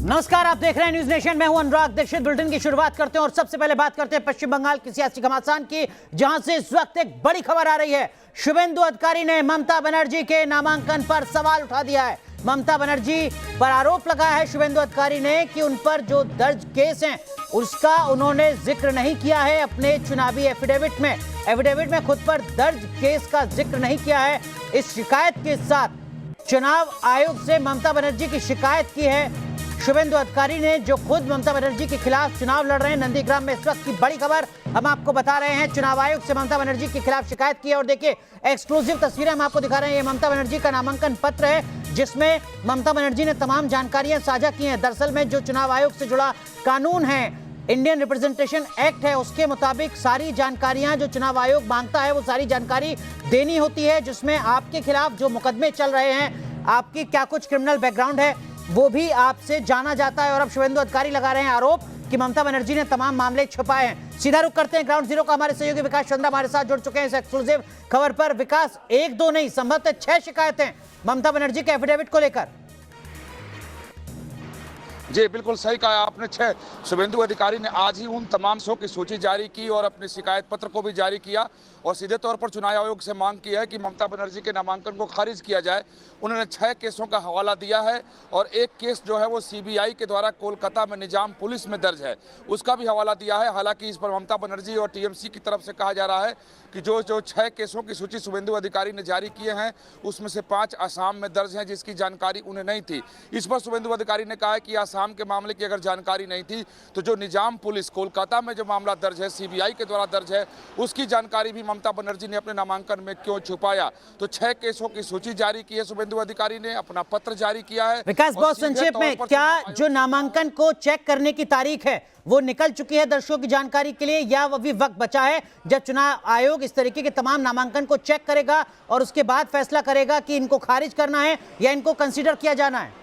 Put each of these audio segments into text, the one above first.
नमस्कार, आप देख रहे हैं न्यूज नेशन। मैं हूं अनुराग दीक्षित। बुलेटिन की शुरुआत करते हैं और सबसे पहले बात करते हैं पश्चिम बंगाल की सियासी घमासान की, जहां से इस वक्त एक बड़ी खबर आ रही है। शुभेंदु अधिकारी ने ममता बनर्जी के नामांकन पर सवाल उठा दिया है। ममता बनर्जी पर आरोप लगाया है शुभेंदु अधिकारी ने कि उन पर जो दर्ज केस हैं उसका उन्होंने जिक्र नहीं किया है अपने चुनावी एफिडेविट में। एफिडेविट में खुद पर दर्ज केस का जिक्र नहीं किया है। इस शिकायत के साथ चुनाव आयोग से ममता बनर्जी की शिकायत की है शुभेंदु अधिकारी ने, जो खुद ममता बनर्जी के खिलाफ चुनाव लड़ रहे हैं। नंदीग्राम में इस वक्त की बड़ी खबर हम आपको बता रहे हैं। चुनाव आयोग से ममता बनर्जी के खिलाफ शिकायत की है और देखिए एक्सक्लूसिव तस्वीरें हम आपको दिखा रहे हैं। ये ममता बनर्जी का नामांकन पत्र है जिसमें ममता बनर्जी ने तमाम जानकारियां साझा की हैं। दरअसल में जो चुनाव आयोग से जुड़ा कानून है, इंडियन रिप्रेजेंटेशन एक्ट है, उसके मुताबिक सारी जानकारियां जो चुनाव आयोग मांगता है वो सारी जानकारी देनी होती है, जिसमें आपके खिलाफ जो मुकदमे चल रहे हैं, आपकी क्या कुछ क्रिमिनल बैकग्राउंड है, वो भी आपसे जाना जाता है। और अब शुभेंदु अधिकारी लगा रहे हैं आरोप कि ममता बनर्जी ने तमाम मामले छुपाए हैं। सीधा रुख करते हैं ग्राउंड जीरो का। हमारे सहयोगी विकास चंद्रा हमारे साथ जुड़ चुके हैं इस एक्सक्लूसिव खबर पर। विकास, एक दो नहीं, संभवतः 6 शिकायतें ममता बनर्जी के एफिडेविट को लेकर। जी बिल्कुल सही कहा आपने। 6 शुभेंदु अधिकारी ने आज ही उन तमाम केसों की सूची जारी की और अपने शिकायत पत्र को भी जारी किया और सीधे तौर पर चुनाव आयोग से मांग की है कि ममता बनर्जी के नामांकन को खारिज किया जाए। उन्होंने 6 केसों का हवाला दिया है और एक केस जो है वो सीबीआई के द्वारा कोलकाता में निजाम पुलिस में दर्ज है, उसका भी हवाला दिया है। हालांकि इस पर ममता बनर्जी और टीएमसी की तरफ से कहा जा रहा है कि जो 6 केसों की सूची शुभेंदु अधिकारी ने जारी किए हैं उसमें से 5 असम में दर्ज हैं जिसकी जानकारी उन्हें नहीं थी। इस पर शुभेंदु अधिकारी ने कहा है कि असम के मामले की अगर जानकारी नहीं थी तो जो निजाम पुलिस कोलकाता में जो मामला दर्ज है, सीबीआई के द्वारा दर्ज है, उसकी जानकारी भी ममता बनर्जी ने अपने नामांकन में क्यों छुपाया। तो 6 केसों की सूची जारी की है शुभेंदु अधिकारी ने, अपना पत्र जारी किया है। विकास, बहुत संक्षेप में, क्या जो नामांकन को चेक करने की तारीख है वो निकल चुकी है दर्शकों की जानकारी के लिए, या अभी वक्त बचा है जब चुनाव आयोग इस तरीके के तमाम नामांकन को चेक करेगा और उसके बाद फैसला करेगा कि इनको खारिज करना है या इनको कंसीडर किया जाना है?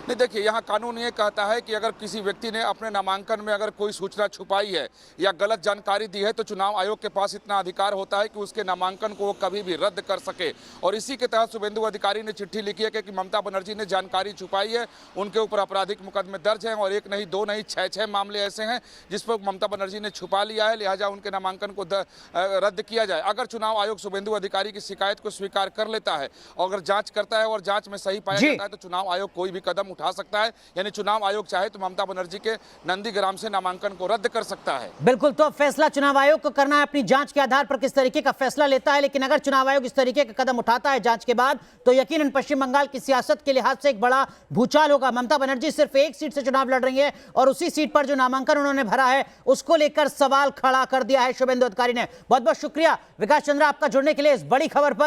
नहीं, देखिए यहाँ कानून ये कहता है कि अगर किसी व्यक्ति ने अपने नामांकन में अगर कोई सूचना छुपाई है या गलत जानकारी दी है तो चुनाव आयोग के पास इतना अधिकार होता है कि उसके नामांकन को वो कभी भी रद्द कर सके। और इसी के तहत शुभेंदु अधिकारी ने चिट्ठी लिखी है कि ममता बनर्जी ने जानकारी छुपाई है, उनके ऊपर आपराधिक मुकदमे दर्ज हैं और 1 नहीं 2 नहीं 6 मामले ऐसे हैं जिस पर ममता बनर्जी ने छुपा लिया है, लिहाजा उनके नामांकन को रद्द किया जाए। अगर चुनाव आयोग शुभेंदु अधिकारी की शिकायत को स्वीकार कर लेता है और अगर जाँच करता है और जाँच में सही पाया जाता है तो चुनाव आयोग कोई भी कदम उठा सकता है। यानी चुनाव आयोग चाहे तो ममता बनर्जी के नंदीग्राम से नामांकन को रद्द कर सकता है। बिल्कुल, तो फैसला चुनाव आयोग को करना है अपनी जांच के आधार पर किस तरीके का फैसला लेता है। लेकिन अगर चुनाव आयोग इस तरीके का कदम उठाता है जांच के बाद तो यकीनन पश्चिम बंगाल की सियासत के लिहाज से एक बड़ा भूचाल होगा। ममता बनर्जी सिर्फ एक सीट से चुनाव लड़ रही है और उसी सीट पर जो नामांकन उन्होंने भरा है उसको लेकर सवाल खड़ा कर दिया है शुभेंदु अधिकारी ने। बहुत बहुत शुक्रिया विकास चंद्रा आपका जुड़ने के लिए इस बड़ी खबर पर।